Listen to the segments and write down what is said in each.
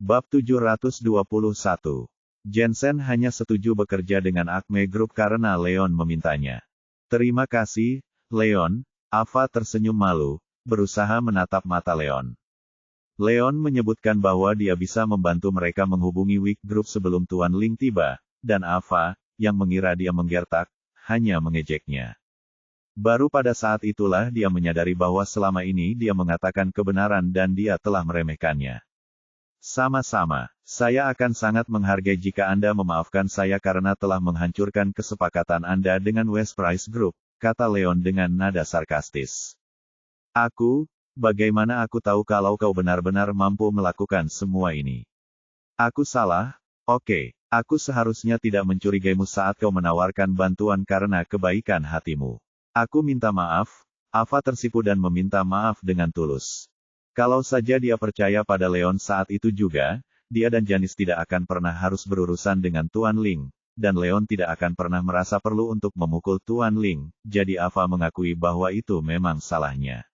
Bab 721. Jensen hanya setuju bekerja dengan Acme Group karena Leon memintanya. Terima kasih, Leon. Ava tersenyum malu, berusaha menatap mata Leon. Leon menyebutkan bahwa dia bisa membantu mereka menghubungi Wick Group sebelum Tuan Ling tiba, dan Ava, yang mengira dia menggertak, hanya mengejeknya. Baru pada saat itulah dia menyadari bahwa selama ini dia mengatakan kebenaran dan dia telah meremehkannya. Sama-sama, saya akan sangat menghargai jika Anda memaafkan saya karena telah menghancurkan kesepakatan Anda dengan West Price Group, kata Leon dengan nada sarkastis. Bagaimana aku tahu kalau kau benar-benar mampu melakukan semua ini? Aku salah? Oke, aku seharusnya tidak mencurigaimu saat kau menawarkan bantuan karena kebaikan hatimu. Aku minta maaf. Ava tersipu dan meminta maaf dengan tulus. Kalau saja dia percaya pada Leon saat itu juga, dia dan Janice tidak akan pernah harus berurusan dengan Tuan Ling, dan Leon tidak akan pernah merasa perlu untuk memukul Tuan Ling, jadi Ava mengakui bahwa itu memang salahnya.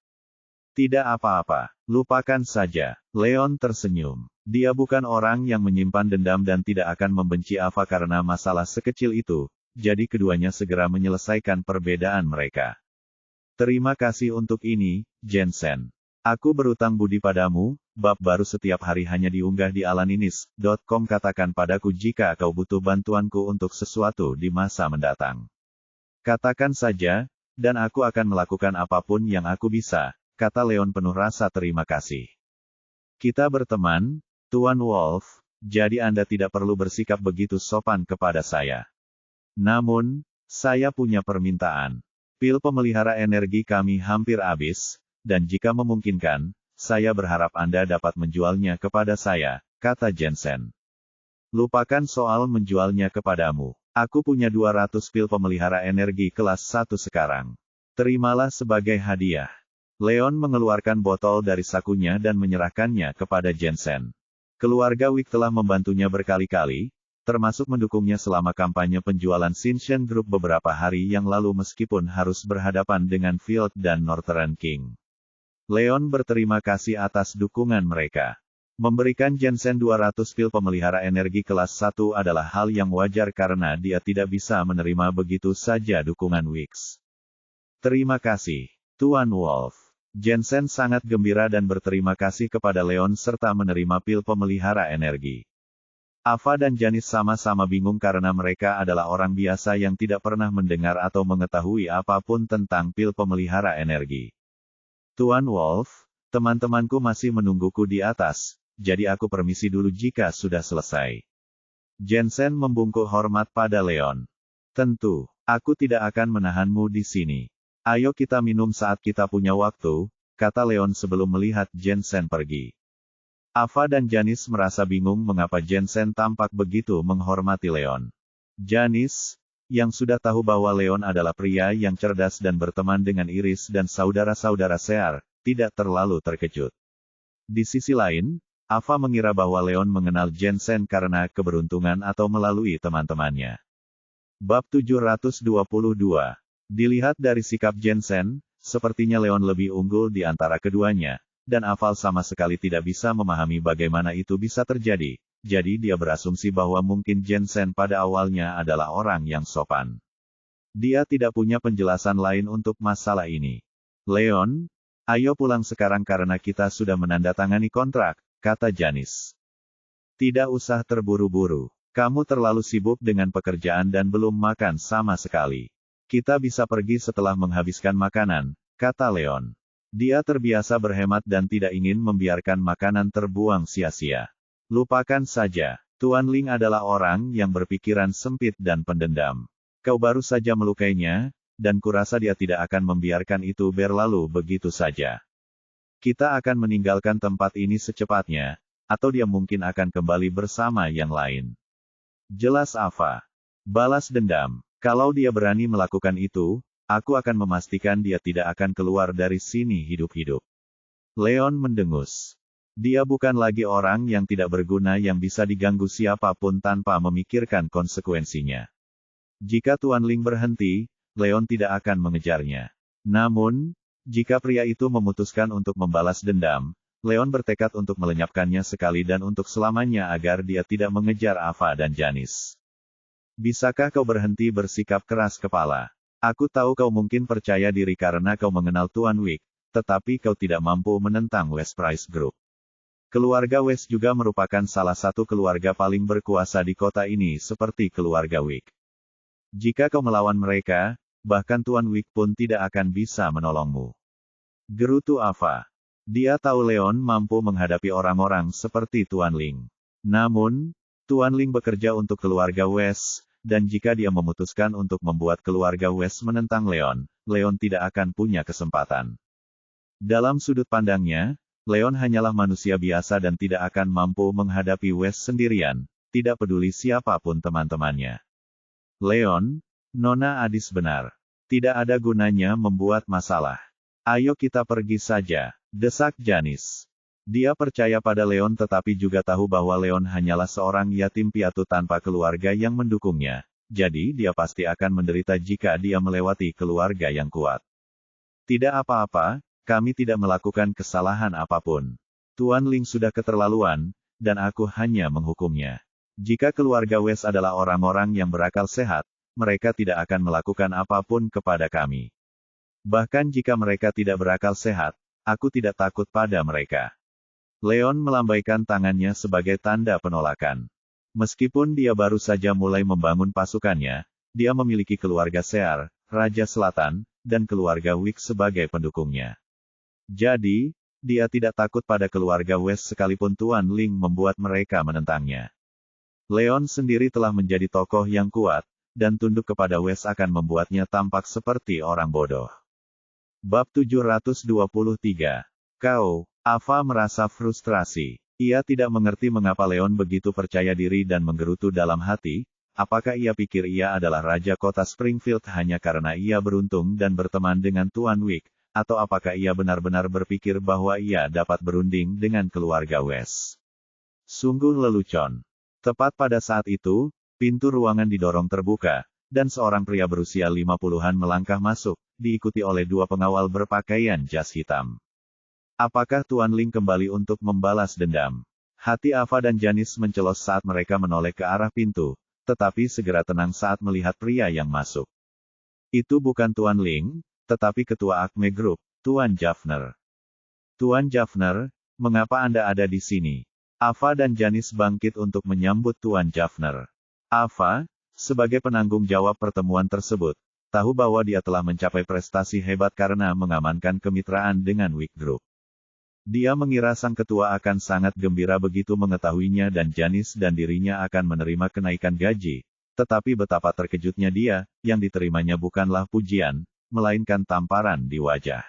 Tidak apa-apa, lupakan saja. Leon tersenyum. Dia bukan orang yang menyimpan dendam dan tidak akan membenci Ava karena masalah sekecil itu, jadi keduanya segera menyelesaikan perbedaan mereka. Terima kasih untuk ini, Jensen. Aku berutang budi padamu. Bab baru setiap hari hanya diunggah di alaninis.com. Katakan padaku jika kau butuh bantuanku untuk sesuatu di masa mendatang. Katakan saja, dan aku akan melakukan apapun yang aku bisa, kata Leon penuh rasa terima kasih. Kita berteman, Tuan Wolf, jadi Anda tidak perlu bersikap begitu sopan kepada saya. Namun, saya punya permintaan. Pil pemelihara energi kami hampir habis, dan jika memungkinkan, saya berharap Anda dapat menjualnya kepada saya, kata Jensen. Lupakan soal menjualnya kepadamu. Aku punya 200 pil pemelihara energi kelas 1 sekarang. Terimalah sebagai hadiah. Leon mengeluarkan botol dari sakunya dan menyerahkannya kepada Jensen. Keluarga Wick telah membantunya berkali-kali, termasuk mendukungnya selama kampanye penjualan Shinshen Group beberapa hari yang lalu meskipun harus berhadapan dengan Field dan Northern King. Leon berterima kasih atas dukungan mereka. Memberikan Jensen 200 pil pemelihara energi kelas 1 adalah hal yang wajar karena dia tidak bisa menerima begitu saja dukungan Wicks. Terima kasih, Tuan Wolf. Jensen sangat gembira dan berterima kasih kepada Leon serta menerima pil pemelihara energi. Ava dan Janice sama-sama bingung karena mereka adalah orang biasa yang tidak pernah mendengar atau mengetahui apapun tentang pil pemelihara energi. Tuan Wolf, teman-temanku masih menungguku di atas, jadi aku permisi dulu jika sudah selesai. Jensen membungkuk hormat pada Leon. Tentu, aku tidak akan menahanmu di sini. Ayo kita minum saat kita punya waktu, kata Leon sebelum melihat Jensen pergi. Ava dan Janice merasa bingung mengapa Jensen tampak begitu menghormati Leon. Janice, yang sudah tahu bahwa Leon adalah pria yang cerdas dan berteman dengan Iris dan saudara-saudara Sear, tidak terlalu terkejut. Di sisi lain, Ava mengira bahwa Leon mengenal Jensen karena keberuntungan atau melalui teman-temannya. Bab 722. Dilihat dari sikap Jensen, sepertinya Leon lebih unggul di antara keduanya, dan Ava sama sekali tidak bisa memahami bagaimana itu bisa terjadi. Jadi dia berasumsi bahwa mungkin Jensen pada awalnya adalah orang yang sopan. Dia tidak punya penjelasan lain untuk masalah ini. Leon, ayo pulang sekarang karena kita sudah menandatangani kontrak, kata Janice. Tidak usah terburu-buru. Kamu terlalu sibuk dengan pekerjaan dan belum makan sama sekali. Kita bisa pergi setelah menghabiskan makanan, kata Leon. Dia terbiasa berhemat dan tidak ingin membiarkan makanan terbuang sia-sia. Lupakan saja, Tuan Ling adalah orang yang berpikiran sempit dan pendendam. Kau baru saja melukainya, dan kurasa dia tidak akan membiarkan itu berlalu begitu saja. Kita akan meninggalkan tempat ini secepatnya, atau dia mungkin akan kembali bersama yang lain. Jelas Ava. Balas dendam. Kalau dia berani melakukan itu, aku akan memastikan dia tidak akan keluar dari sini hidup-hidup. Leon mendengus. Dia bukan lagi orang yang tidak berguna yang bisa diganggu siapapun tanpa memikirkan konsekuensinya. Jika Tuan Ling berhenti, Leon tidak akan mengejarnya. Namun, jika pria itu memutuskan untuk membalas dendam, Leon bertekad untuk melenyapkannya sekali dan untuk selamanya agar dia tidak mengejar Ava dan Janice. Bisakah kau berhenti bersikap keras kepala? Aku tahu kau mungkin percaya diri karena kau mengenal Tuan Wick, tetapi kau tidak mampu menentang West Price Group. Keluarga West juga merupakan salah satu keluarga paling berkuasa di kota ini seperti keluarga Wick. Jika kau melawan mereka, bahkan Tuan Wick pun tidak akan bisa menolongmu. Gerutu Ava. Dia tahu Leon mampu menghadapi orang-orang seperti Tuan Ling. Namun, Tuan Ling bekerja untuk keluarga West, dan jika dia memutuskan untuk membuat keluarga West menentang Leon, Leon tidak akan punya kesempatan. Dalam sudut pandangnya, Leon hanyalah manusia biasa dan tidak akan mampu menghadapi West sendirian, tidak peduli siapapun teman-temannya. Leon, Nona Adis benar. Tidak ada gunanya membuat masalah. Ayo kita pergi saja, desak Janice. Dia percaya pada Leon tetapi juga tahu bahwa Leon hanyalah seorang yatim piatu tanpa keluarga yang mendukungnya, jadi dia pasti akan menderita jika dia melewati keluarga yang kuat. Tidak apa-apa, kami tidak melakukan kesalahan apapun. Tuan Ling sudah keterlaluan, dan aku hanya menghukumnya. Jika keluarga West adalah orang-orang yang berakal sehat, mereka tidak akan melakukan apapun kepada kami. Bahkan jika mereka tidak berakal sehat, aku tidak takut pada mereka. Leon melambaikan tangannya sebagai tanda penolakan. Meskipun dia baru saja mulai membangun pasukannya, dia memiliki keluarga Sear, Raja Selatan, dan keluarga Wick sebagai pendukungnya. Jadi, dia tidak takut pada keluarga West sekalipun Tuan Ling membuat mereka menentangnya. Leon sendiri telah menjadi tokoh yang kuat, dan tunduk kepada West akan membuatnya tampak seperti orang bodoh. Bab 723. Kau, Ava merasa frustrasi. Ia tidak mengerti mengapa Leon begitu percaya diri dan menggerutu dalam hati. Apakah ia pikir ia adalah raja kota Springfield hanya karena ia beruntung dan berteman dengan Tuan Wick, atau apakah ia benar-benar berpikir bahwa ia dapat berunding dengan keluarga West? Sungguh lelucon. Tepat pada saat itu, pintu ruangan didorong terbuka, dan seorang pria berusia 50-an melangkah masuk, diikuti oleh dua pengawal berpakaian jas hitam. Apakah Tuan Ling kembali untuk membalas dendam? Hati Ava dan Janice mencelos saat mereka menoleh ke arah pintu, tetapi segera tenang saat melihat pria yang masuk. Itu bukan Tuan Ling, tetapi ketua Acme Group, Tuan Jaffner. Tuan Jaffner, mengapa Anda ada di sini? Ava dan Janice bangkit untuk menyambut Tuan Jaffner. Ava, sebagai penanggung jawab pertemuan tersebut, tahu bahwa dia telah mencapai prestasi hebat karena mengamankan kemitraan dengan Wick Group. Dia mengira sang ketua akan sangat gembira begitu mengetahuinya dan Janice dan dirinya akan menerima kenaikan gaji, tetapi betapa terkejutnya dia, yang diterimanya bukanlah pujian, melainkan tamparan di wajah.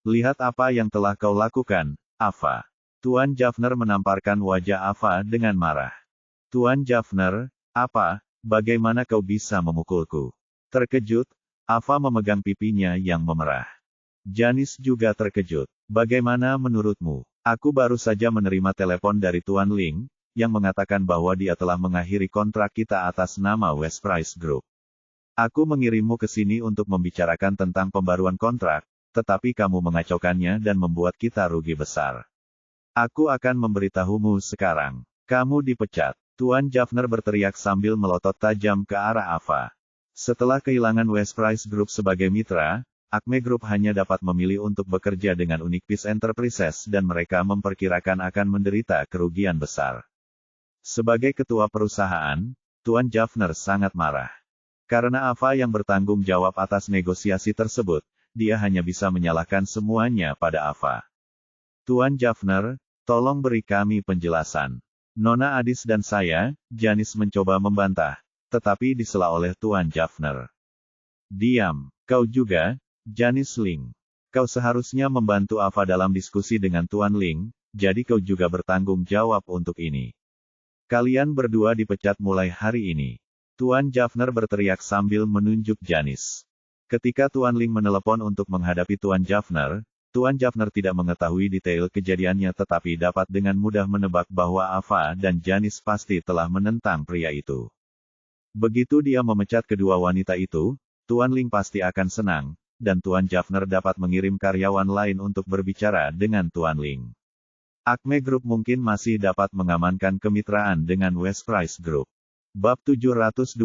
Lihat apa yang telah kau lakukan, Ava. Tuan Jaffner menamparkan wajah Ava dengan marah. Tuan Jaffner, apa, bagaimana kau bisa memukulku? Terkejut, Ava memegang pipinya yang memerah. Janice juga terkejut. Bagaimana menurutmu? Aku baru saja menerima telepon dari Tuan Ling, yang mengatakan bahwa dia telah mengakhiri kontrak kita atas nama West Price Group. Aku mengirimmu ke sini untuk membicarakan tentang pembaruan kontrak, tetapi kamu mengacaukannya dan membuat kita rugi besar. Aku akan memberitahumu sekarang. Kamu dipecat. Tuan Jaffner berteriak sambil melotot tajam ke arah Ava. Setelah kehilangan West Price Group sebagai mitra, Acme Group hanya dapat memilih untuk bekerja dengan Unique Peace Enterprises dan mereka memperkirakan akan menderita kerugian besar. Sebagai ketua perusahaan, Tuan Jaffner sangat marah. Karena Ava yang bertanggung jawab atas negosiasi tersebut, dia hanya bisa menyalahkan semuanya pada Ava. Tuan Jaffner, tolong beri kami penjelasan. Nona Adis dan saya, Janice mencoba membantah, tetapi disela oleh Tuan Jaffner. Diam, kau juga, Janice Ling. Kau seharusnya membantu Ava dalam diskusi dengan Tuan Ling, jadi kau juga bertanggung jawab untuk ini. Kalian berdua dipecat mulai hari ini. Tuan Jaffner berteriak sambil menunjuk Janice. Ketika Tuan Ling menelepon untuk menghadapi Tuan Jaffner tidak mengetahui detail kejadiannya tetapi dapat dengan mudah menebak bahwa Ava dan Janice pasti telah menentang pria itu. Begitu dia memecat kedua wanita itu, Tuan Ling pasti akan senang, dan Tuan Jaffner dapat mengirim karyawan lain untuk berbicara dengan Tuan Ling. Acme Group mungkin masih dapat mengamankan kemitraan dengan West Price Group. Bab 724.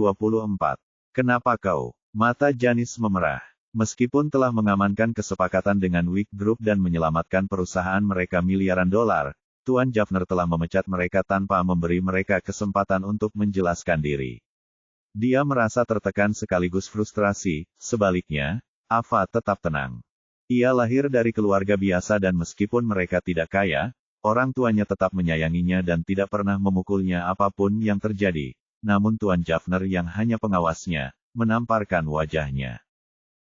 Kenapa kau? Mata Janice memerah. Meskipun telah mengamankan kesepakatan dengan Wick Group dan menyelamatkan perusahaan mereka miliaran dolar, Tuan Jaffner telah memecat mereka tanpa memberi mereka kesempatan untuk menjelaskan diri. Dia merasa tertekan sekaligus frustrasi. Sebaliknya, Ava tetap tenang. Ia lahir dari keluarga biasa dan meskipun mereka tidak kaya, orang tuanya tetap menyayanginya dan tidak pernah memukulnya apapun yang terjadi. Namun Tuan Jaffner yang hanya pengawasnya, menamparkan wajahnya.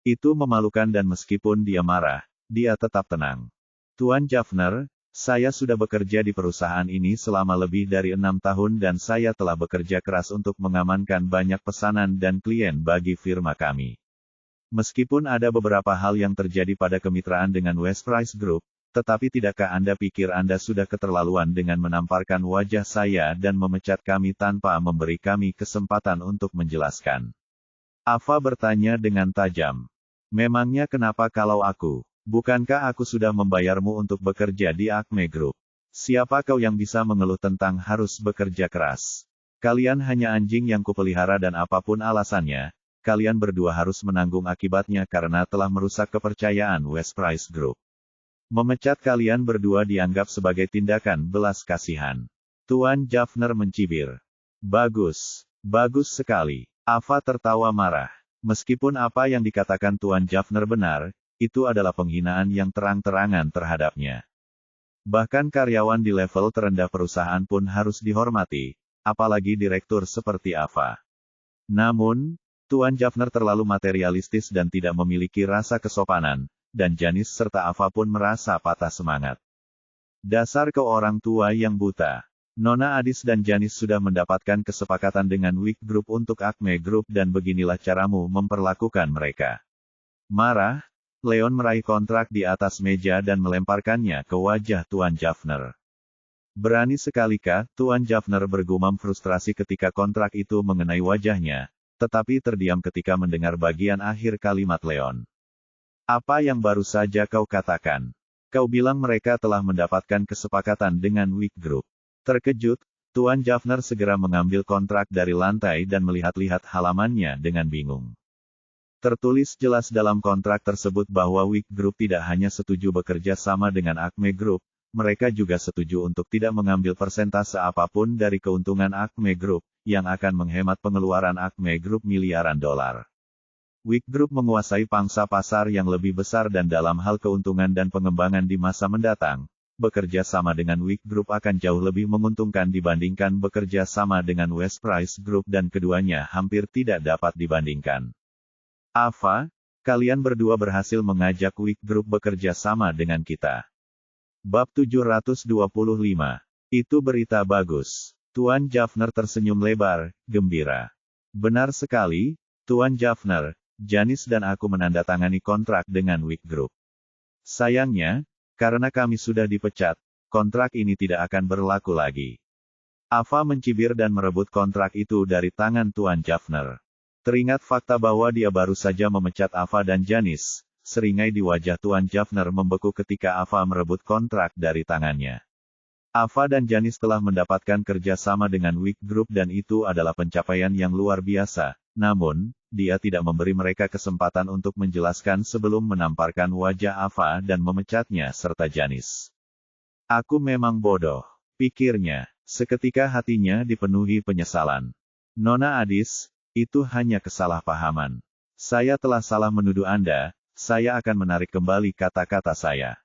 Itu memalukan dan meskipun dia marah, dia tetap tenang. Tuan Jaffner, saya sudah bekerja di perusahaan ini selama lebih dari 6 tahun dan saya telah bekerja keras untuk mengamankan banyak pesanan dan klien bagi firma kami. Meskipun ada beberapa hal yang terjadi pada kemitraan dengan West Price Group, tetapi tidakkah Anda pikir Anda sudah keterlaluan dengan menamparkan wajah saya dan memecat kami tanpa memberi kami kesempatan untuk menjelaskan? Ava bertanya dengan tajam. Memangnya kenapa kalau aku? Bukankah aku sudah membayarmu untuk bekerja di Acme Group? Siapa kau yang bisa mengeluh tentang harus bekerja keras? Kalian hanya anjing yang kupelihara dan apapun alasannya, kalian berdua harus menanggung akibatnya karena telah merusak kepercayaan West Price Group. Memecat kalian berdua dianggap sebagai tindakan belas kasihan. Tuan Jaffner mencibir. Bagus. Bagus sekali. Ava tertawa marah. Meskipun apa yang dikatakan Tuan Jaffner benar, itu adalah penghinaan yang terang-terangan terhadapnya. Bahkan karyawan di level terendah perusahaan pun harus dihormati, apalagi direktur seperti Ava. Namun, Tuan Jaffner terlalu materialistis dan tidak memiliki rasa kesopanan, dan Janice serta Ava pun merasa patah semangat. Dasar kau orang tua yang buta. Nona Adis dan Janice sudah mendapatkan kesepakatan dengan Wick Group untuk Acme Group dan beginilah caramu memperlakukan mereka. Marah, Leon meraih kontrak di atas meja dan melemparkannya ke wajah Tuan Jaffner. Berani sekalikah, Tuan Jaffner bergumam frustrasi ketika kontrak itu mengenai wajahnya, tetapi terdiam ketika mendengar bagian akhir kalimat Leon. Apa yang baru saja kau katakan? Kau bilang mereka telah mendapatkan kesepakatan dengan Wick Group. Terkejut, Tuan Jaffner segera mengambil kontrak dari lantai dan melihat-lihat halamannya dengan bingung. Tertulis jelas dalam kontrak tersebut bahwa Wick Group tidak hanya setuju bekerja sama dengan Acme Group, mereka juga setuju untuk tidak mengambil persentase apapun dari keuntungan Acme Group, yang akan menghemat pengeluaran Acme Group miliaran dolar. Wick Group menguasai pangsa pasar yang lebih besar dan dalam hal keuntungan dan pengembangan di masa mendatang, bekerja sama dengan Wick Group akan jauh lebih menguntungkan dibandingkan bekerja sama dengan West Price Group dan keduanya hampir tidak dapat dibandingkan. Ava, kalian berdua berhasil mengajak Wick Group bekerja sama dengan kita. Bab 725. Itu berita bagus. Tuan Jaffner tersenyum lebar, gembira. Benar sekali, Tuan Jaffner. Janice dan aku menandatangani kontrak dengan Wick Group. Sayangnya, karena kami sudah dipecat, kontrak ini tidak akan berlaku lagi. Ava mencibir dan merebut kontrak itu dari tangan Tuan Jaffner. Teringat fakta bahwa dia baru saja memecat Ava dan Janice, seringai di wajah Tuan Jaffner membeku ketika Ava merebut kontrak dari tangannya. Ava dan Janice telah mendapatkan kerja sama dengan Wick Group dan itu adalah pencapaian yang luar biasa, namun, dia tidak memberi mereka kesempatan untuk menjelaskan sebelum menamparkan wajah Ava dan memecatnya serta Janice. Aku memang bodoh, pikirnya. Seketika hatinya dipenuhi penyesalan. Nona Adis, itu hanya kesalahpahaman. Saya telah salah menuduh Anda, saya akan menarik kembali kata-kata saya.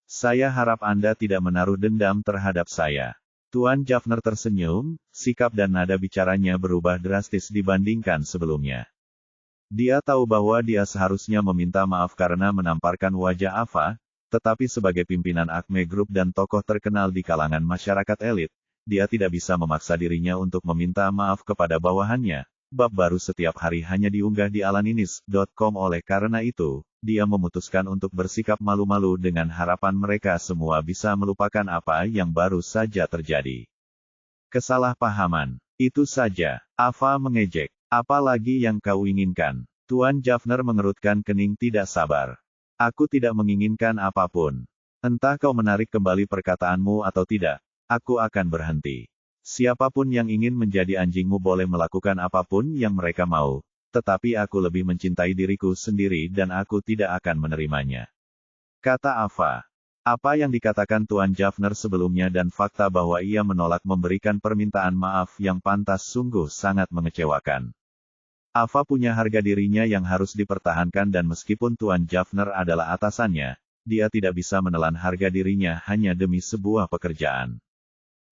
Saya harap Anda tidak menaruh dendam terhadap saya. Tuan Jaffner tersenyum, sikap dan nada bicaranya berubah drastis dibandingkan sebelumnya. Dia tahu bahwa dia seharusnya meminta maaf karena menamparkan wajah Ava, tetapi sebagai pimpinan Acme Group dan tokoh terkenal di kalangan masyarakat elit, dia tidak bisa memaksa dirinya untuk meminta maaf kepada bawahannya. Bab baru setiap hari hanya diunggah di alaninis.com oleh karena itu, dia memutuskan untuk bersikap malu-malu dengan harapan mereka semua bisa melupakan apa yang baru saja terjadi. Kesalahpahaman. Itu saja, Ava mengejek. Apa lagi yang kau inginkan? Tuan Jaffner mengerutkan kening tidak sabar. Aku tidak menginginkan apapun. Entah kau menarik kembali perkataanmu atau tidak, aku akan berhenti. Siapapun yang ingin menjadi anjingmu boleh melakukan apapun yang mereka mau, tetapi aku lebih mencintai diriku sendiri dan aku tidak akan menerimanya. Kata Ava. Apa yang dikatakan Tuan Jaffner sebelumnya dan fakta bahwa ia menolak memberikan permintaan maaf yang pantas sungguh sangat mengecewakan. Ava punya harga dirinya yang harus dipertahankan dan meskipun Tuan Jaffner adalah atasannya, dia tidak bisa menelan harga dirinya hanya demi sebuah pekerjaan.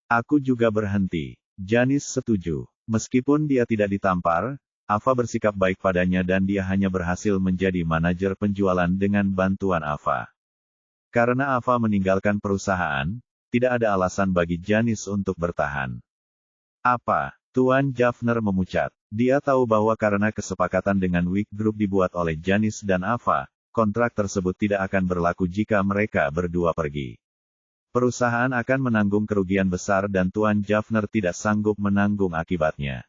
Aku juga berhenti. Janice setuju. Meskipun dia tidak ditampar, Ava bersikap baik padanya dan dia hanya berhasil menjadi manajer penjualan dengan bantuan Ava. Karena Ava meninggalkan perusahaan, tidak ada alasan bagi Janice untuk bertahan. Apa? Tuan Jaffner memucat. Dia tahu bahwa karena kesepakatan dengan Wick Group dibuat oleh Janice dan Ava, kontrak tersebut tidak akan berlaku jika mereka berdua pergi. Perusahaan akan menanggung kerugian besar dan Tuan Jaffner tidak sanggup menanggung akibatnya.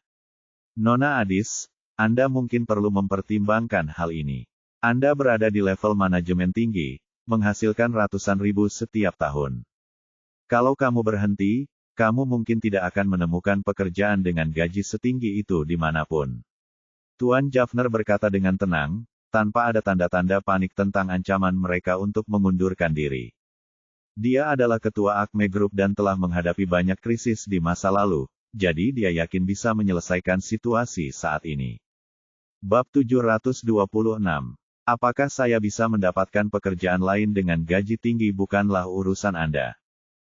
Nona Adis, Anda mungkin perlu mempertimbangkan hal ini. Anda berada di level manajemen tinggi, menghasilkan ratusan ribu setiap tahun. Kalau kamu berhenti, kamu mungkin tidak akan menemukan pekerjaan dengan gaji setinggi itu dimanapun. Tuan Jaffner berkata dengan tenang, tanpa ada tanda-tanda panik tentang ancaman mereka untuk mengundurkan diri. Dia adalah ketua Acme Group dan telah menghadapi banyak krisis di masa lalu, jadi dia yakin bisa menyelesaikan situasi saat ini. Bab 726. Apakah saya bisa mendapatkan pekerjaan lain dengan gaji tinggi bukanlah urusan Anda.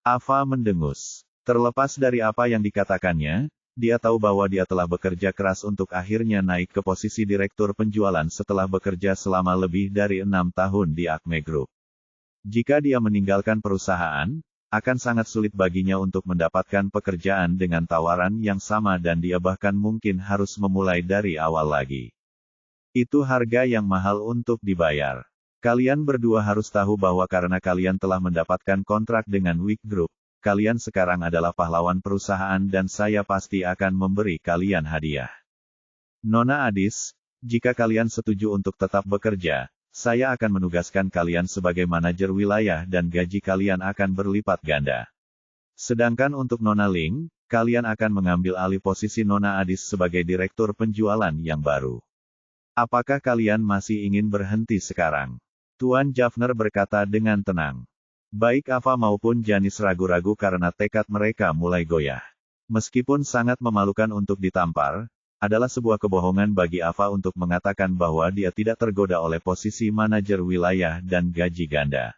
Ava mendengus. Terlepas dari apa yang dikatakannya, dia tahu bahwa dia telah bekerja keras untuk akhirnya naik ke posisi direktur penjualan setelah bekerja selama lebih dari 6 tahun di Acme Group. Jika dia meninggalkan perusahaan, akan sangat sulit baginya untuk mendapatkan pekerjaan dengan tawaran yang sama dan dia bahkan mungkin harus memulai dari awal lagi. Itu harga yang mahal untuk dibayar. Kalian berdua harus tahu bahwa karena kalian telah mendapatkan kontrak dengan Wick Group, kalian sekarang adalah pahlawan perusahaan dan saya pasti akan memberi kalian hadiah. Nona Adis, jika kalian setuju untuk tetap bekerja, saya akan menugaskan kalian sebagai manajer wilayah dan gaji kalian akan berlipat ganda. Sedangkan untuk Nona Ling, kalian akan mengambil alih posisi Nona Adis sebagai direktur penjualan yang baru. Apakah kalian masih ingin berhenti sekarang? Tuan Jaffner berkata dengan tenang. Baik Ava maupun Janice ragu-ragu karena tekad mereka mulai goyah. Meskipun sangat memalukan untuk ditampar, adalah sebuah kebohongan bagi Ava untuk mengatakan bahwa dia tidak tergoda oleh posisi manajer wilayah dan gaji ganda.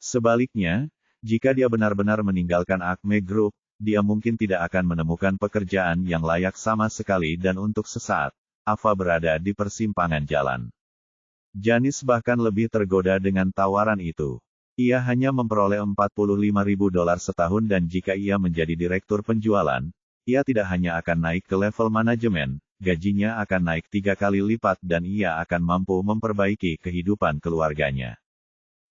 Sebaliknya, jika dia benar-benar meninggalkan Acme Group, dia mungkin tidak akan menemukan pekerjaan yang layak sama sekali dan untuk sesaat, Ava berada di persimpangan jalan. Janice bahkan lebih tergoda dengan tawaran itu. Ia hanya memperoleh $45.000 setahun dan jika ia menjadi direktur penjualan, ia tidak hanya akan naik ke level manajemen, gajinya akan naik 3 kali lipat dan ia akan mampu memperbaiki kehidupan keluarganya.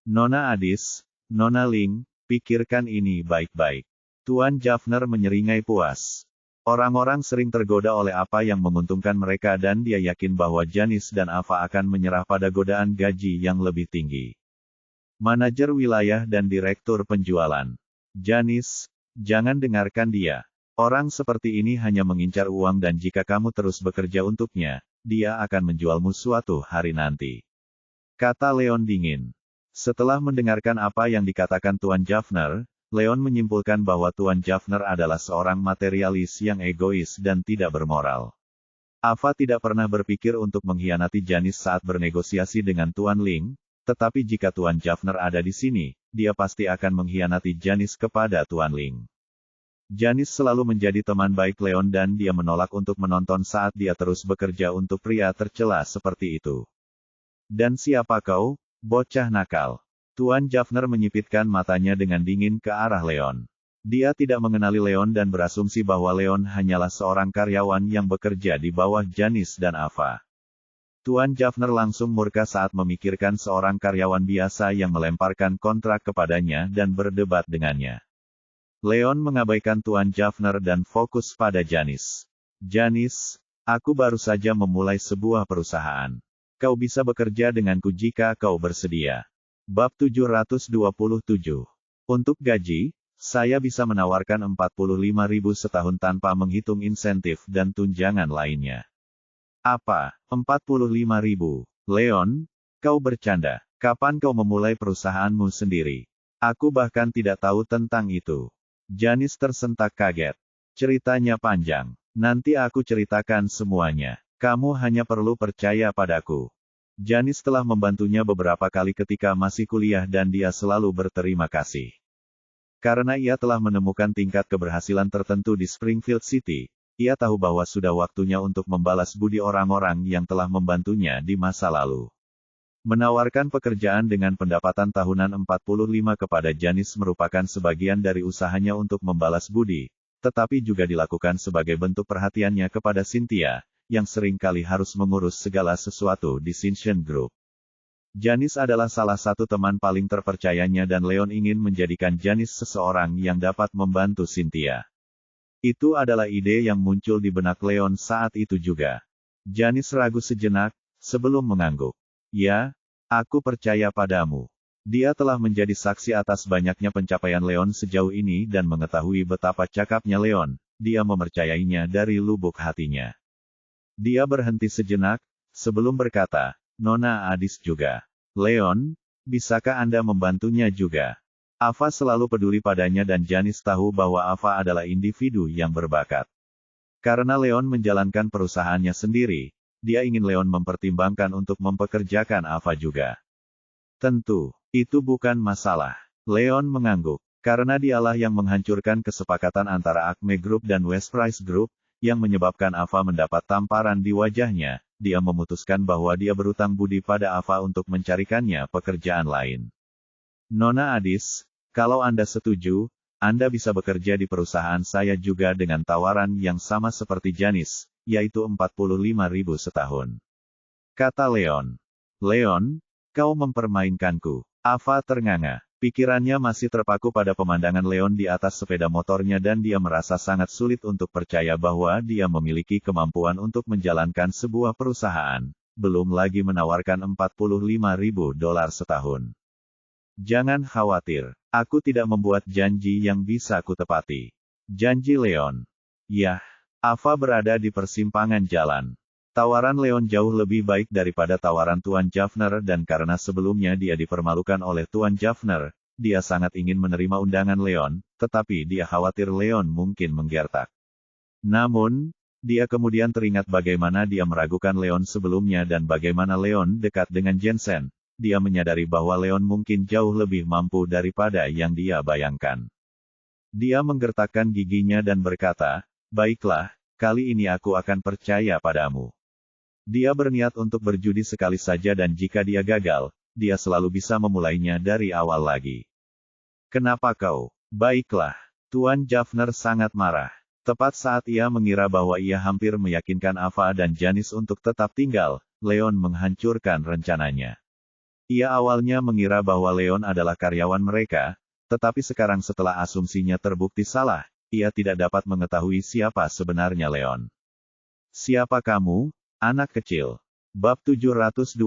Nona Adis, Nona Ling, pikirkan ini baik-baik. Tuan Jaffner menyeringai puas. Orang-orang sering tergoda oleh apa yang menguntungkan mereka dan dia yakin bahwa Janice dan Ava akan menyerah pada godaan gaji yang lebih tinggi. Manajer wilayah dan direktur penjualan. Janice, jangan dengarkan dia. Orang seperti ini hanya mengincar uang dan jika kamu terus bekerja untuknya, dia akan menjualmu suatu hari nanti. Kata Leon dingin. Setelah mendengarkan apa yang dikatakan Tuan Jaffner, Leon menyimpulkan bahwa Tuan Jaffner adalah seorang materialis yang egois dan tidak bermoral. Ava tidak pernah berpikir untuk mengkhianati Janice saat bernegosiasi dengan Tuan Ling, tetapi jika Tuan Jaffner ada di sini, dia pasti akan mengkhianati Janice kepada Tuan Ling. Janice selalu menjadi teman baik Leon dan dia menolak untuk menonton saat dia terus bekerja untuk pria tercela seperti itu. Dan siapa kau, bocah nakal? Tuan Jaffner menyipitkan matanya dengan dingin ke arah Leon. Dia tidak mengenali Leon dan berasumsi bahwa Leon hanyalah seorang karyawan yang bekerja di bawah Janice dan Ava. Tuan Jaffner langsung murka saat memikirkan seorang karyawan biasa yang melemparkan kontrak kepadanya dan berdebat dengannya. Leon mengabaikan Tuan Jaffner dan fokus pada Janice. Janice, aku baru saja memulai sebuah perusahaan. Kau bisa bekerja denganku jika kau bersedia. Bab 727. Untuk gaji, saya bisa menawarkan 45.000 setahun tanpa menghitung insentif dan tunjangan lainnya. Apa, 45.000? Leon, kau bercanda. Kapan kau memulai perusahaanmu sendiri? Aku bahkan tidak tahu tentang itu. Janice tersentak kaget. Ceritanya panjang. Nanti aku ceritakan semuanya. Kamu hanya perlu percaya padaku. Janice telah membantunya beberapa kali ketika masih kuliah dan dia selalu berterima kasih. Karena ia telah menemukan tingkat keberhasilan tertentu di Springfield City, ia tahu bahwa sudah waktunya untuk membalas budi orang-orang yang telah membantunya di masa lalu. Menawarkan pekerjaan dengan pendapatan tahunan 45 kepada Janice merupakan sebagian dari usahanya untuk membalas budi, tetapi juga dilakukan sebagai bentuk perhatiannya kepada Cynthia, yang sering kali harus mengurus segala sesuatu di Cinchen Group. Janice adalah salah satu teman paling terpercayanya dan Leon ingin menjadikan Janice seseorang yang dapat membantu Cynthia. Itu adalah ide yang muncul di benak Leon saat itu juga. Janice ragu sejenak, sebelum mengangguk. Ya, aku percaya padamu. Dia telah menjadi saksi atas banyaknya pencapaian Leon sejauh ini dan mengetahui betapa cakapnya Leon, dia mempercayainya dari lubuk hatinya. Dia berhenti sejenak, sebelum berkata, Nona Adis juga. Leon, bisakah Anda membantunya juga? Ava selalu peduli padanya dan Janice tahu bahwa Ava adalah individu yang berbakat. Karena Leon menjalankan perusahaannya sendiri, dia ingin Leon mempertimbangkan untuk mempekerjakan Ava juga. Tentu, itu bukan masalah. Leon mengangguk. Karena dialah yang menghancurkan kesepakatan antara Acme Group dan West Price Group, yang menyebabkan Ava mendapat tamparan di wajahnya, dia memutuskan bahwa dia berutang budi pada Ava untuk mencarikannya pekerjaan lain. Nona Adis, kalau Anda setuju, Anda bisa bekerja di perusahaan saya juga dengan tawaran yang sama seperti Janice, yaitu 45.000 setahun. Kata Leon. Leon, kau mempermainkanku. Ava ternganga. Pikirannya masih terpaku pada pemandangan Leon di atas sepeda motornya dan dia merasa sangat sulit untuk percaya bahwa dia memiliki kemampuan untuk menjalankan sebuah perusahaan, belum lagi menawarkan 45.000 dolar setahun. Jangan khawatir, aku tidak membuat janji yang bisa kutepati. Janji Leon. Yah, Ava berada di persimpangan jalan. Tawaran Leon jauh lebih baik daripada tawaran Tuan Jaffner dan karena sebelumnya dia dipermalukan oleh Tuan Jaffner, dia sangat ingin menerima undangan Leon, tetapi dia khawatir Leon mungkin menggertak. Namun, dia kemudian teringat bagaimana dia meragukan Leon sebelumnya dan bagaimana Leon dekat dengan Jensen. Dia menyadari bahwa Leon mungkin jauh lebih mampu daripada yang dia bayangkan. Dia menggertakkan giginya dan berkata, baiklah, kali ini aku akan percaya padamu. Dia berniat untuk berjudi sekali saja dan jika dia gagal, dia selalu bisa memulainya dari awal lagi. Kenapa kau? Baiklah. Tuan Jaffner sangat marah. Tepat saat ia mengira bahwa ia hampir meyakinkan Ava dan Janice untuk tetap tinggal, Leon menghancurkan rencananya. Ia awalnya mengira bahwa Leon adalah karyawan mereka, tetapi sekarang setelah asumsinya terbukti salah, ia tidak dapat mengetahui siapa sebenarnya Leon. Siapa kamu? Anak kecil. Bab 728.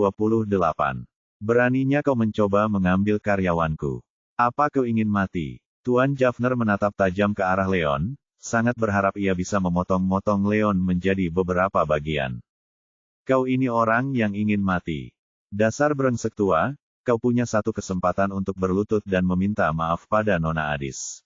Beraninya kau mencoba mengambil karyawanku. Apa kau ingin mati? Tuan Jaffner menatap tajam ke arah Leon, sangat berharap ia bisa memotong-motong Leon menjadi beberapa bagian. Kau ini orang yang ingin mati. Dasar brengsek tua, kau punya satu kesempatan untuk berlutut dan meminta maaf pada Nona Adis.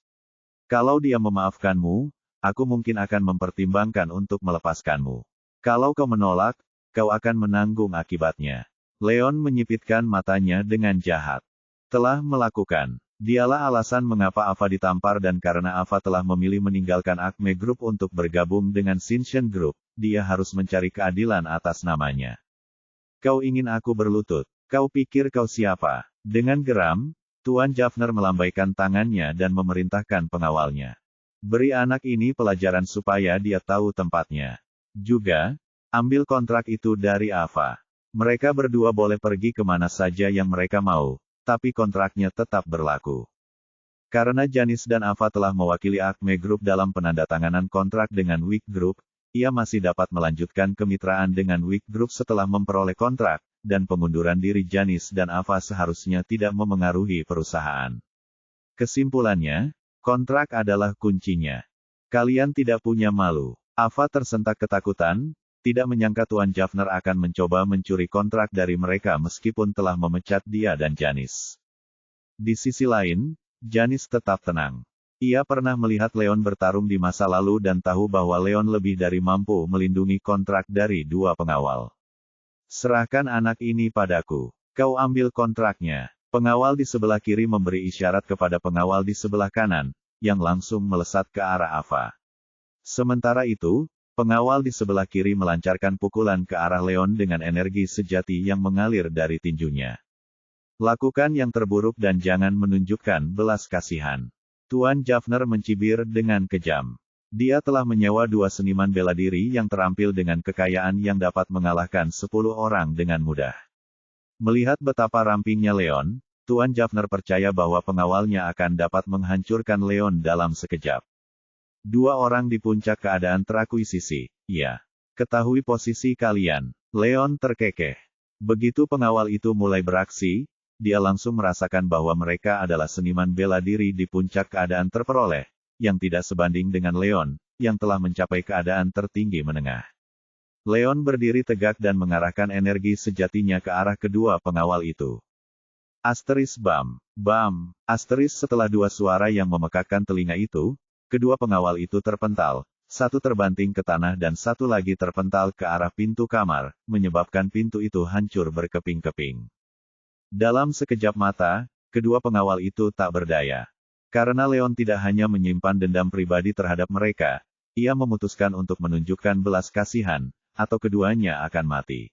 Kalau dia memaafkanmu, aku mungkin akan mempertimbangkan untuk melepaskanmu. Kalau kau menolak, kau akan menanggung akibatnya. Leon menyipitkan matanya dengan jahat. Telah melakukan. Dialah alasan mengapa Ava ditampar dan karena Ava telah memilih meninggalkan Acme Group untuk bergabung dengan Cinchen Group, dia harus mencari keadilan atas namanya. Kau ingin aku berlutut? Kau pikir kau siapa? Dengan geram, Tuan Jaffner melambaikan tangannya dan memerintahkan pengawalnya. Beri anak ini pelajaran supaya dia tahu tempatnya. Juga, ambil kontrak itu dari Ava. Mereka berdua boleh pergi kemana saja yang mereka mau, tapi kontraknya tetap berlaku. Karena Janice dan Ava telah mewakili Acme Group dalam penandatanganan kontrak dengan Wick Group, ia masih dapat melanjutkan kemitraan dengan Wick Group setelah memperoleh kontrak, dan pengunduran diri Janice dan Ava seharusnya tidak memengaruhi perusahaan. Kesimpulannya, kontrak adalah kuncinya. Kalian tidak punya malu. Ava tersentak ketakutan, tidak menyangka Tuan Jaffner akan mencoba mencuri kontrak dari mereka meskipun telah memecat dia dan Janice. Di sisi lain, Janice tetap tenang. Ia pernah melihat Leon bertarung di masa lalu dan tahu bahwa Leon lebih dari mampu melindungi kontrak dari dua pengawal. Serahkan anak ini padaku. Kau ambil kontraknya. Pengawal di sebelah kiri memberi isyarat kepada pengawal di sebelah kanan, yang langsung melesat ke arah Ava. Sementara itu, pengawal di sebelah kiri melancarkan pukulan ke arah Leon dengan energi sejati yang mengalir dari tinjunya. Lakukan yang terburuk dan jangan menunjukkan belas kasihan. Tuan Jaffner mencibir dengan kejam. Dia telah menyewa dua seniman bela diri yang terampil dengan kekayaan yang dapat mengalahkan 10 orang dengan mudah. Melihat betapa rampingnya Leon, Tuan Jaffner percaya bahwa pengawalnya akan dapat menghancurkan Leon dalam sekejap. Dua orang di puncak keadaan terakuisisi, ya. Ketahui posisi kalian. Leon terkekeh. Begitu pengawal itu mulai beraksi, dia langsung merasakan bahwa mereka adalah seniman bela diri di puncak keadaan terperoleh, yang tidak sebanding dengan Leon, yang telah mencapai keadaan tertinggi menengah. Leon berdiri tegak dan mengarahkan energi sejatinya ke arah kedua pengawal itu. Asteris bam, bam, asteris setelah dua suara yang memekakkan telinga itu, kedua pengawal itu terpental, satu terbanting ke tanah dan satu lagi terpental ke arah pintu kamar, menyebabkan pintu itu hancur berkeping-keping. Dalam sekejap mata, kedua pengawal itu tak berdaya. Karena Leon tidak hanya menyimpan dendam pribadi terhadap mereka, ia memutuskan untuk menunjukkan belas kasihan, atau keduanya akan mati.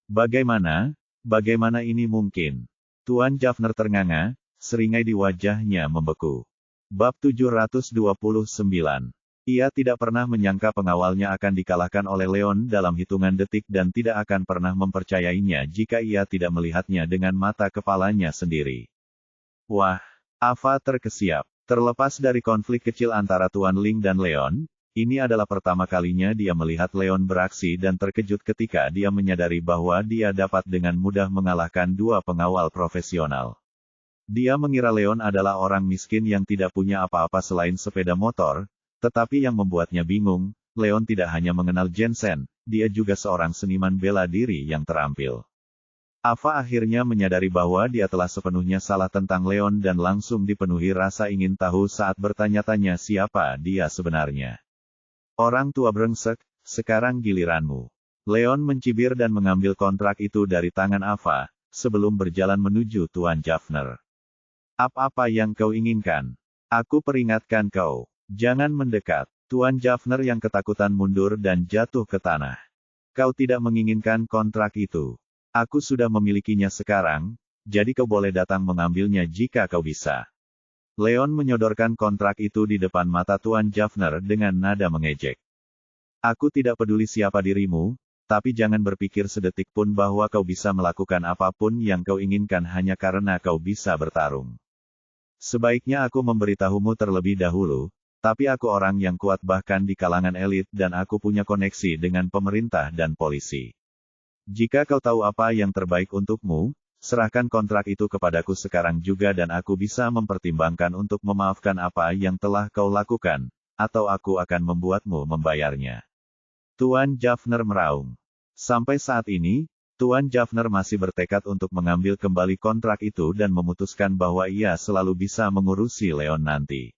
Bagaimana ini mungkin? Tuan Jaffner ternganga, seringai di wajahnya membeku. Bab 729. Ia tidak pernah menyangka pengawalnya akan dikalahkan oleh Leon dalam hitungan detik dan tidak akan pernah mempercayainya jika ia tidak melihatnya dengan mata kepalanya sendiri. Wah, Ava terkesiap. Terlepas dari konflik kecil antara Tuan Ling dan Leon, ini adalah pertama kalinya dia melihat Leon beraksi dan terkejut ketika dia menyadari bahwa dia dapat dengan mudah mengalahkan dua pengawal profesional. Dia mengira Leon adalah orang miskin yang tidak punya apa-apa selain sepeda motor, tetapi yang membuatnya bingung, Leon tidak hanya mengenal Jensen, dia juga seorang seniman bela diri yang terampil. Ava akhirnya menyadari bahwa dia telah sepenuhnya salah tentang Leon dan langsung dipenuhi rasa ingin tahu saat bertanya-tanya siapa dia sebenarnya. Orang tua brengsek, sekarang giliranmu. Leon mencibir dan mengambil kontrak itu dari tangan Ava, sebelum berjalan menuju Tuan Jaffner. Apa yang kau inginkan? Aku peringatkan kau. Jangan mendekat. Tuan Jaffner yang ketakutan mundur dan jatuh ke tanah. Kau tidak menginginkan kontrak itu. Aku sudah memilikinya sekarang, jadi kau boleh datang mengambilnya jika kau bisa. Leon menyodorkan kontrak itu di depan mata Tuan Jaffner dengan nada mengejek. Aku tidak peduli siapa dirimu, tapi jangan berpikir sedetik pun bahwa kau bisa melakukan apapun yang kau inginkan hanya karena kau bisa bertarung. Sebaiknya aku memberitahumu terlebih dahulu, tapi aku orang yang kuat bahkan di kalangan elit dan aku punya koneksi dengan pemerintah dan polisi. Jika kau tahu apa yang terbaik untukmu, serahkan kontrak itu kepadaku sekarang juga dan aku bisa mempertimbangkan untuk memaafkan apa yang telah kau lakukan, atau aku akan membuatmu membayarnya. Tuan Jaffner meraung. Sampai saat ini, Tuan Jaffner masih bertekad untuk mengambil kembali kontrak itu dan memutuskan bahwa ia selalu bisa mengurusi Leon nanti.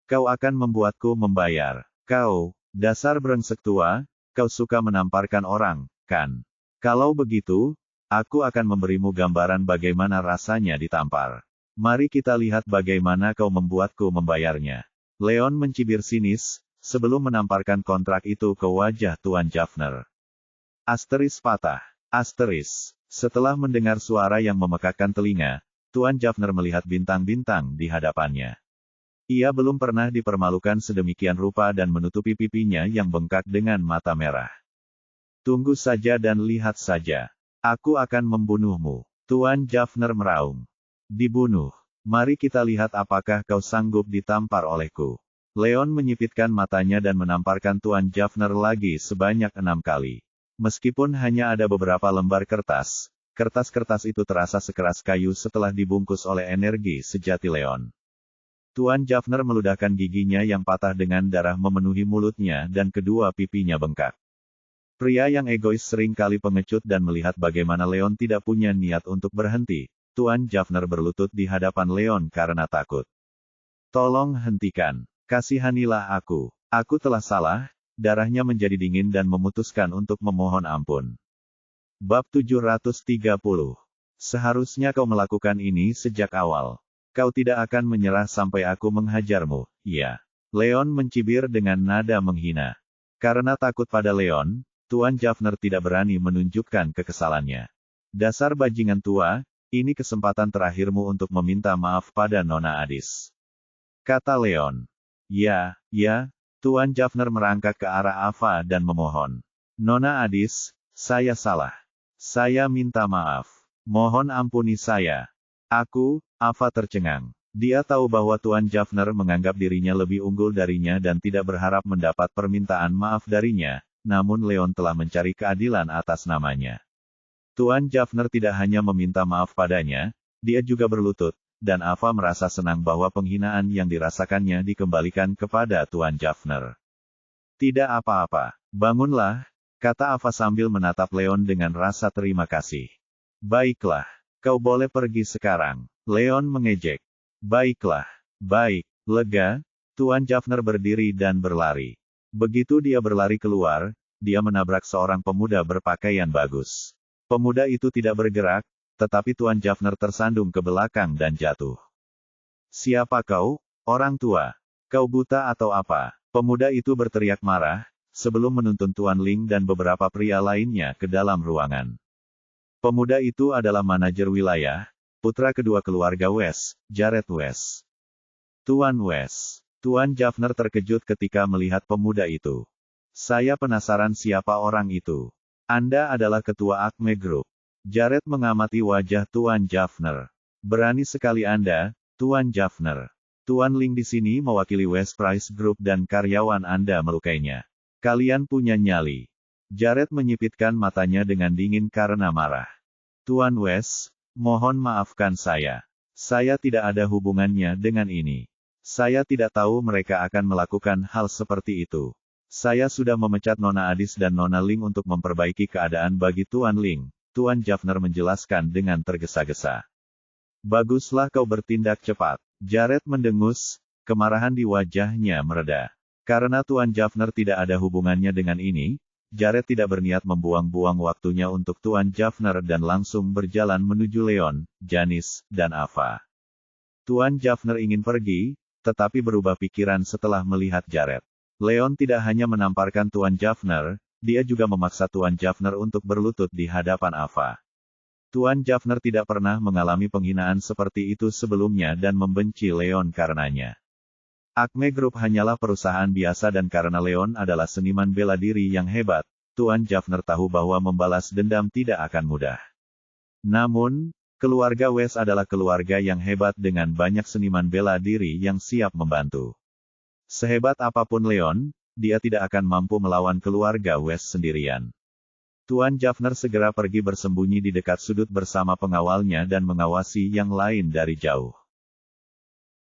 Kau akan membuatku membayar. Kau, dasar brengsek tua, kau suka menamparkan orang, kan? Kalau begitu, aku akan memberimu gambaran bagaimana rasanya ditampar. Mari kita lihat bagaimana kau membuatku membayarnya. Leon mencibir sinis, sebelum menamparkan kontrak itu ke wajah Tuan Jaffner. Asteris patah. Asteris. Setelah mendengar suara yang memekakkan telinga, Tuan Jaffner melihat bintang-bintang di hadapannya. Ia belum pernah dipermalukan sedemikian rupa dan menutupi pipinya yang bengkak dengan mata merah. Tunggu saja dan lihat saja. Aku akan membunuhmu. Tuan Jaffner meraung. Dibunuh. Mari kita lihat apakah kau sanggup ditampar olehku. Leon menyipitkan matanya dan menamparkan Tuan Jaffner lagi sebanyak 6 kali. Meskipun hanya ada beberapa lembar kertas, kertas-kertas itu terasa sekeras kayu setelah dibungkus oleh energi sejati Leon. Tuan Jaffner meludahkan giginya yang patah dengan darah memenuhi mulutnya dan kedua pipinya bengkak. Pria yang egois sering kali pengecut dan melihat bagaimana Leon tidak punya niat untuk berhenti. Tuan Jaffner berlutut di hadapan Leon karena takut. Tolong hentikan. Kasihanilah aku. Aku telah salah. Darahnya menjadi dingin dan memutuskan untuk memohon ampun. Bab 730. Seharusnya kau melakukan ini sejak awal. Kau tidak akan menyerah sampai aku menghajarmu, ya. Leon mencibir dengan nada menghina. Karena takut pada Leon, Tuan Jaffner tidak berani menunjukkan kekesalannya. Dasar bajingan tua, ini kesempatan terakhirmu untuk meminta maaf pada Nona Adis. Kata Leon. Ya, Tuan Jaffner merangkak ke arah Ava dan memohon. Nona Adis, saya salah. Saya minta maaf. Mohon ampuni saya. Ava tercengang. Dia tahu bahwa Tuan Jaffner menganggap dirinya lebih unggul darinya dan tidak berharap mendapat permintaan maaf darinya. Namun Leon telah mencari keadilan atas namanya. Tuan Jaffner tidak hanya meminta maaf padanya, dia juga berlutut, dan Ava merasa senang bahwa penghinaan yang dirasakannya dikembalikan kepada Tuan Jaffner. Tidak apa-apa, bangunlah, kata Ava sambil menatap Leon dengan rasa terima kasih. Baiklah, kau boleh pergi sekarang, Leon mengejek. Baiklah, baik, lega, Tuan Jaffner berdiri dan berlari. Begitu dia berlari keluar, dia menabrak seorang pemuda berpakaian bagus. Pemuda itu tidak bergerak, tetapi Tuan Jaffner tersandung ke belakang dan jatuh. Siapa kau, orang tua? Kau buta atau apa? Pemuda itu berteriak marah, sebelum menuntun Tuan Ling dan beberapa pria lainnya ke dalam ruangan. Pemuda itu adalah manajer wilayah, putra kedua keluarga West, Jared West. Tuan West. Tuan Jaffner terkejut ketika melihat pemuda itu. Saya penasaran siapa orang itu. Anda adalah ketua Acme Group. Jared mengamati wajah Tuan Jaffner. Berani sekali Anda, Tuan Jaffner. Tuan Ling di sini mewakili West Price Group dan karyawan Anda melukainya. Kalian punya nyali. Jared menyipitkan matanya dengan dingin karena marah. Tuan West, mohon maafkan saya. Saya tidak ada hubungannya dengan ini. Saya tidak tahu mereka akan melakukan hal seperti itu. Saya sudah memecat Nona Adis dan Nona Ling untuk memperbaiki keadaan bagi Tuan Ling. Tuan Jaffner menjelaskan dengan tergesa-gesa. Baguslah kau bertindak cepat. Jared mendengus, kemarahan di wajahnya mereda. Karena Tuan Jaffner tidak ada hubungannya dengan ini, Jared tidak berniat membuang-buang waktunya untuk Tuan Jaffner dan langsung berjalan menuju Leon, Janice, dan Ava. Tuan Jaffner ingin pergi, tetapi berubah pikiran setelah melihat Jared. Leon tidak hanya menamparkan Tuan Jaffner, dia juga memaksa Tuan Jaffner untuk berlutut di hadapan Ava. Tuan Jaffner tidak pernah mengalami penghinaan seperti itu sebelumnya dan membenci Leon karenanya. Acme Group hanyalah perusahaan biasa dan karena Leon adalah seniman bela diri yang hebat, Tuan Jaffner tahu bahwa membalas dendam tidak akan mudah. Namun, keluarga West adalah keluarga yang hebat dengan banyak seniman bela diri yang siap membantu. Sehebat apapun Leon, dia tidak akan mampu melawan keluarga West sendirian. Tuan Jaffner segera pergi bersembunyi di dekat sudut bersama pengawalnya dan mengawasi yang lain dari jauh.